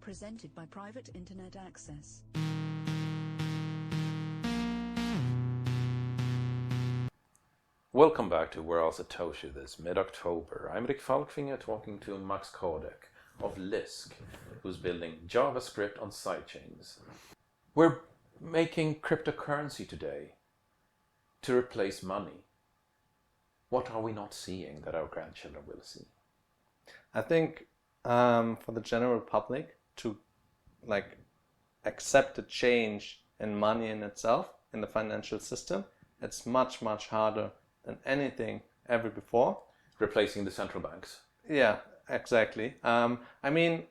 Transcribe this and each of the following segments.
presented by Private Internet Access. Welcome back to We're All Satoshi this mid-October. I'm Rick Falkvinge talking to Max Kordek of Lisk, who's building JavaScript on sidechains. We're making cryptocurrency today to replace money. What are we not seeing that our grandchildren will see? I think for the general public to accept the change in money in itself, in the financial system, it's much, much harder than anything ever before. Replacing the central banks. Yeah, exactly. I mean,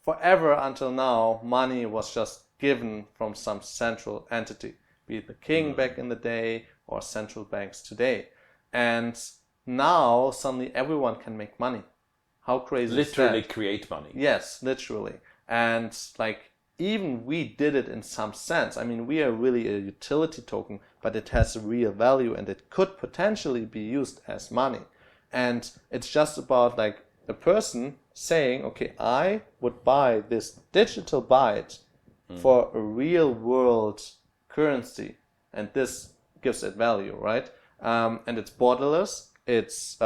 forever until now, money was just given from some central entity, be it the king back in the day or central banks today. And now suddenly everyone can make money. How crazy is that? Literally create money. Yes, literally. And even we did it in some sense. I mean, we are really a utility token, but it has a real value and it could potentially be used as money. And it's just about a person saying, okay, I would buy this digital byte for a real world currency. And this gives it value, right? And it's borderless. It's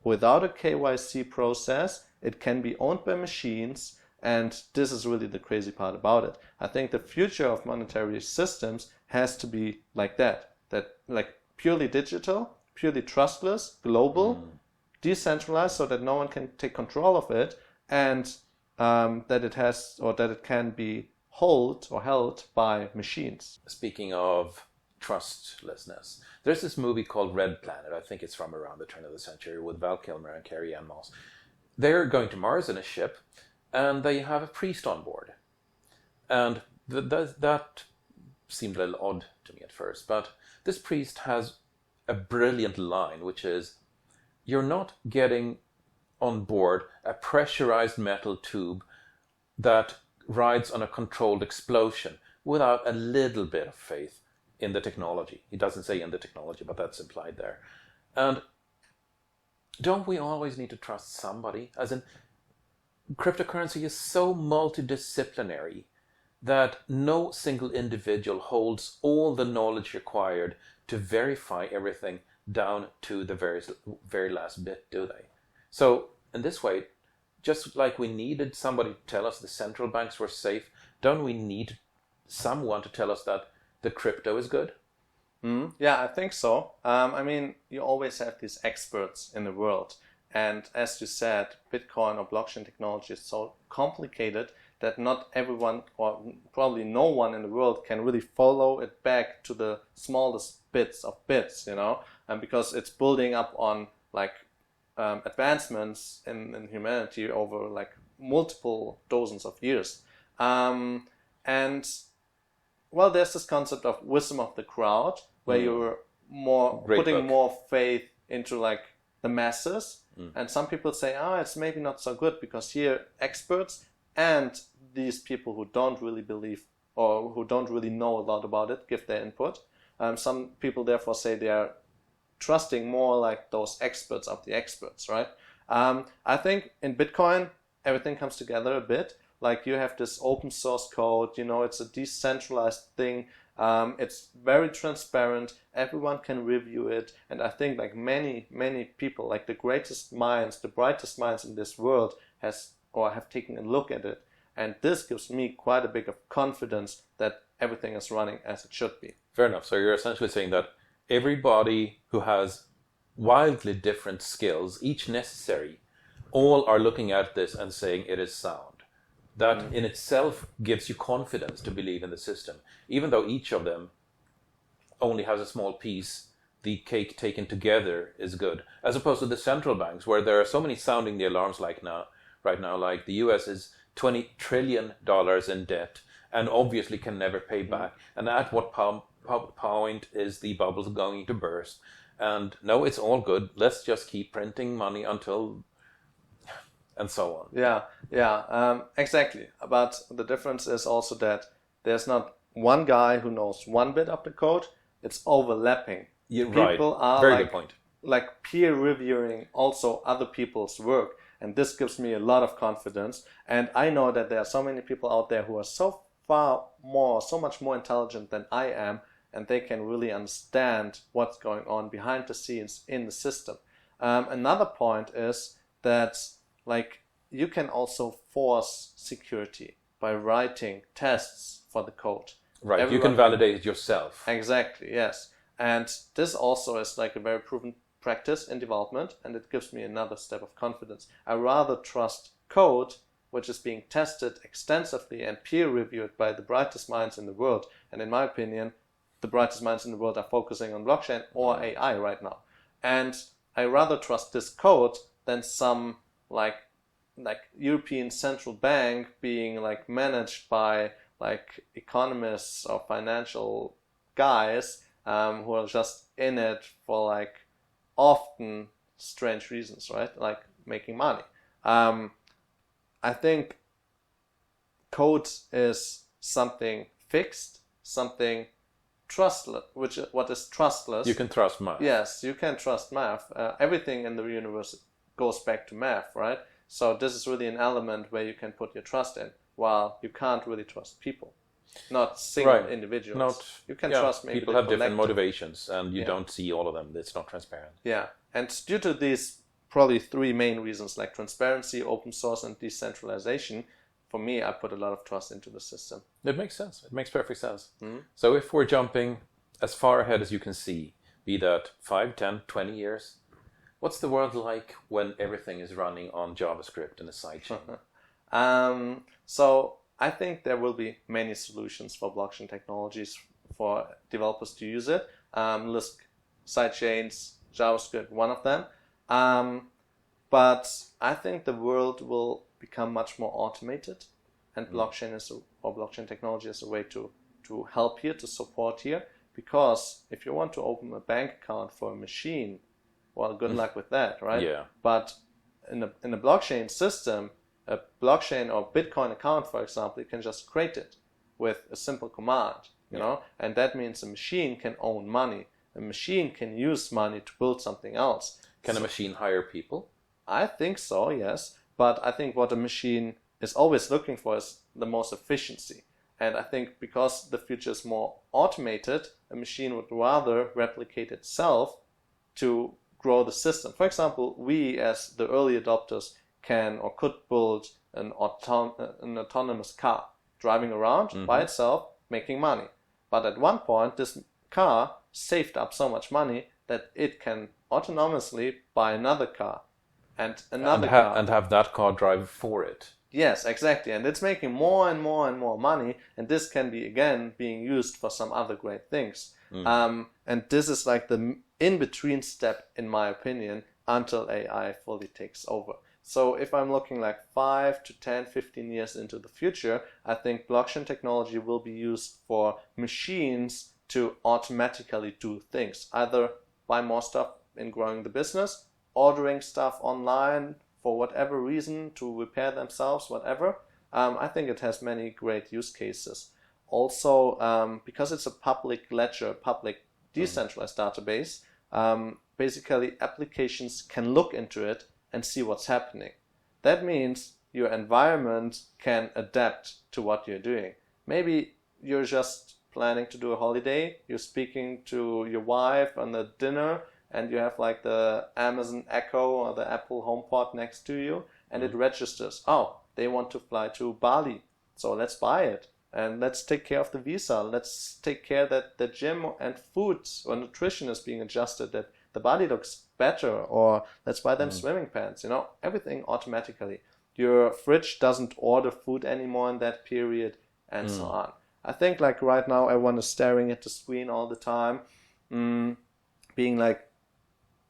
without a KYC process. It can be owned by machines. And this is really the crazy part about it. I think the future of monetary systems has to be like that purely digital, purely trustless, global, decentralized, so that no one can take control of it, and that it can be held by machines. Speaking of trustlessness, there's this movie called Red Planet. I think it's from around the turn of the century with Val Kilmer and Carrie Ann Moss. They're going to Mars in a ship, and they have a priest on board. And that seemed a little odd to me at first, but this priest has a brilliant line, which is, you're not getting on board a pressurized metal tube that rides on a controlled explosion without a little bit of faith in the technology. He doesn't say in the technology, but that's implied there. And don't we always need to trust somebody? As in, cryptocurrency is so multidisciplinary that no single individual holds all the knowledge required to verify everything down to the very last bit, do they? So in this way, just like we needed somebody to tell us the central banks were safe, don't we need someone to tell us that the crypto is good? Yeah, I think so. I mean, you always have these experts in the world. And as you said, Bitcoin or blockchain technology is so complicated that not everyone, or probably no one in the world, can really follow it back to the smallest bits of bits, and because it's building up on advancements in humanity over multiple dozens of years. And well, there's this concept of wisdom of the crowd, where you're putting more faith into the masses. And some people say, it's maybe not so good because here experts and these people who don't really believe or who don't really know a lot about it give their input. Some people therefore say they are trusting more those experts of the experts, right? I think in Bitcoin, everything comes together a bit. You have this open source code, it's a decentralized thing. It's very transparent. Everyone can review it. And I think many, many people, the greatest minds, the brightest minds in this world have taken a look at it. And this gives me quite a bit of confidence that everything is running as it should be. Fair enough. So you're essentially saying that everybody who has wildly different skills, each necessary, all are looking at this and saying it is sound. That in itself gives you confidence to believe in the system. Even though each of them only has a small piece, the cake taken together is good. As opposed to the central banks, where there are so many sounding the alarms right now, like the US is $20 trillion in debt and obviously can never pay back. And at what point is the bubble going to burst? And no, it's all good. Let's just keep printing money until... and so on. Yeah, exactly. But the difference is also that there's not one guy who knows one bit of the code. It's overlapping. Yeah, people are very good point. Peer reviewing also other people's work. And this gives me a lot of confidence. And I know that there are so many people out there who are so much more intelligent than I am, and they can really understand what's going on behind the scenes in the system. Another point is that like you can also force security by writing tests for the code. Right, Everyone you can validate it yourself. Exactly, yes. And this also is like a very proven practice in development, and it gives me another step of confidence. I rather trust code which is being tested extensively and peer reviewed by the brightest minds in the world. And in my opinion, the brightest minds in the world are focusing on blockchain or AI right now. And I rather trust this code than some like European central bank being like managed by like economists or financial guys who are just in it for like often strange reasons, right? Like making money. I think code is something fixed, something trustless, what is trustless. You can trust math. Yes, you can trust math. Everything in the universe goes back to math, right? So this is really an element where you can put your trust in, while you can't really trust people. Not single individuals. You can trust maybe people have different motivations, and you don't see all of them. It's not transparent. Yeah, and due to these probably three main reasons, like transparency, open source, and decentralization, for me, I put a lot of trust into the system. It makes sense. It makes perfect sense. Mm-hmm. So if we're jumping as far ahead as you can see, be that 5, 10, 20 years, what's the world like when everything is running on JavaScript and a sidechain? So I think there will be many solutions for blockchain technologies for developers to use it. Lisk sidechains, JavaScript, one of them. But I think the world will become much more automated, and blockchain technology is a way to help here, to support here. Because if you want to open a bank account for a machine, well, good luck with that, right? Yeah. But in a blockchain system, a blockchain or Bitcoin account, for example, you can just create it with a simple command, you know, and that means a machine can own money. A machine can use money to build something else. Can a machine hire people? I think so, yes. But I think what a machine is always looking for is the most efficiency. And I think because the future is more automated, a machine would rather replicate itself to grow the system. For example, we as the early adopters can or could build an autonomous car driving around by itself, making money. But at one point, this car saved up so much money that it can autonomously buy another car and another car. And have that car drive for it. Yes, exactly. And it's making more and more and more money. And this can be, again, being used for some other great things. And this is like the in-between step, in my opinion, until AI fully takes over. So if I'm looking like 5 to 10, 15 years into the future, I think blockchain technology will be used for machines to automatically do things. Either buy more stuff in growing the business, ordering stuff online for whatever reason to repair themselves, whatever. I think it has many great use cases. Also, because it's a public ledger, public decentralized database, basically applications can look into it and see what's happening. That means your environment can adapt to what you're doing. Maybe you're just planning to do a holiday, you're speaking to your wife on the dinner, and you have like the Amazon Echo or the Apple HomePod next to you, and it registers, oh, they want to fly to Bali, so let's buy it. And let's take care of the visa. Let's take care that the gym and food or nutrition is being adjusted, that the body looks better, or let's buy them swimming pants, you know, everything automatically. Your fridge doesn't order food anymore in that period, and so on. I think like right now everyone is staring at the screen all the time, being like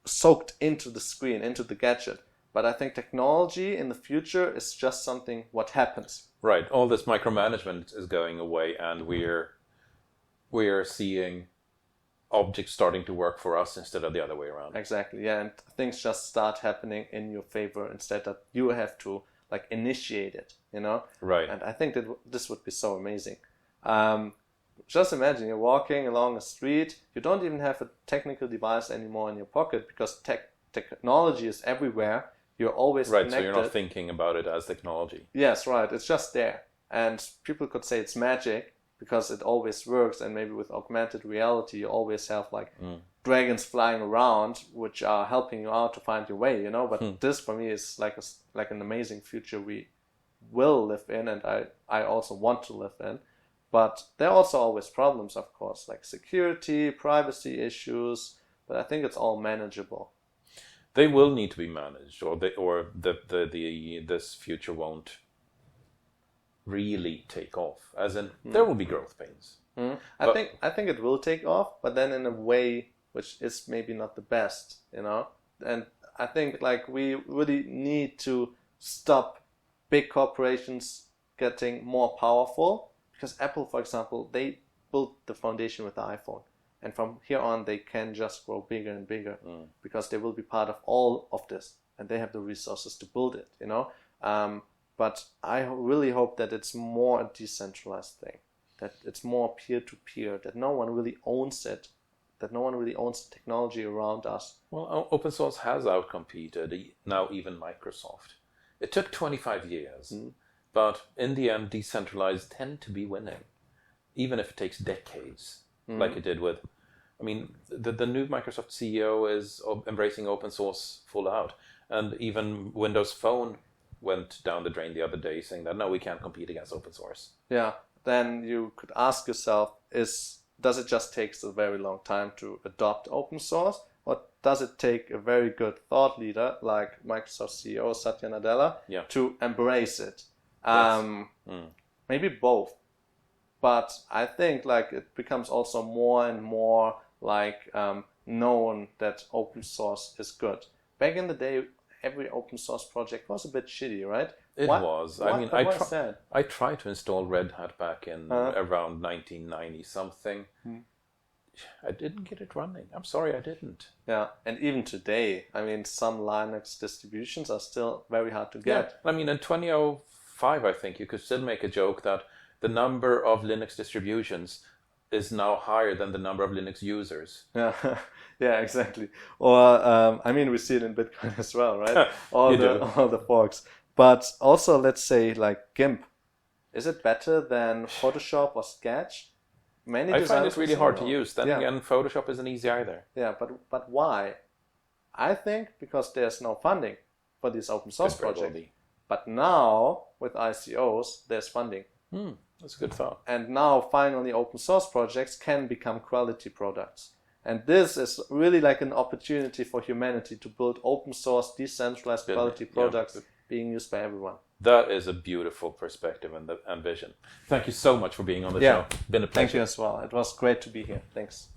soaked into the screen, into the gadget. But I think technology in the future is just something what happens. Right. All this micromanagement is going away, and we're seeing objects starting to work for us instead of the other way around. Exactly. Yeah, and things just start happening in your favor instead that you have to like initiate it, you know? Right. And I think that this would be so amazing. Just imagine you're walking along a street, you don't even have a technical device anymore in your pocket because technology is everywhere. you're always right, connected. so you're not thinking about it as technology. Yes, right. It's just there. And people could say it's magic because it always works. And maybe with augmented reality, you always have like dragons flying around, which are helping you out to find your way, you know. But this for me is like an amazing future we will live in, and I also want to live in. But there are also always problems, of course, like security, privacy issues. But I think it's all manageable. They will need to be managed, or this future won't really take off. As in, there will be growth pains. I think it will take off, but then in a way which is maybe not the best, you know. And I think like we really need to stop big corporations getting more powerful, because Apple, for example, they built the foundation with the iPhone. And from here on, they can just grow bigger and bigger because they will be part of all of this, and they have the resources to build it, you know. But I really hope that it's more a decentralized thing, that it's more peer-to-peer, that no one really owns it, that no one really owns the technology around us. Well, open source has outcompeted now even Microsoft. It took 25 years, but in the end, decentralized tend to be winning, even if it takes decades. Like it did with, I mean, the new Microsoft CEO is embracing open source full out. And even Windows Phone went down the drain the other day saying that, no, we can't compete against open source. Yeah, then you could ask yourself, does it just take a very long time to adopt open source? Or does it take a very good thought leader like Microsoft CEO Satya Nadella to embrace it? Maybe both. But I think like it becomes also more and more like known that open source is good. Back in the day, every open source project was a bit shitty, right? It was. I mean, that? I tried to install Red Hat back in around 1990 something. I didn't get it running. I'm sorry, I didn't. Yeah, and even today, I mean, some Linux distributions are still very hard to get. Yeah. I mean, in 2005, I think you could still make a joke that the number of Linux distributions is now higher than the number of Linux users. Yeah, yeah, exactly. Or I mean, we see it in Bitcoin as well, right? all the forks. But also, let's say like GIMP. Is it better than Photoshop or Sketch? I find it really hard to use. Then again, Photoshop isn't easy either. Yeah, but why? I think because there's no funding for these open source projects. But now with ICOs, there's funding. That's a good thought. And now finally open source projects can become quality products. And this is really like an opportunity for humanity to build open source, decentralized quality products being used by everyone. That is a beautiful perspective and vision. Thank you so much for being on the show. Been a pleasure. Thank you as well. It was great to be here. Thanks.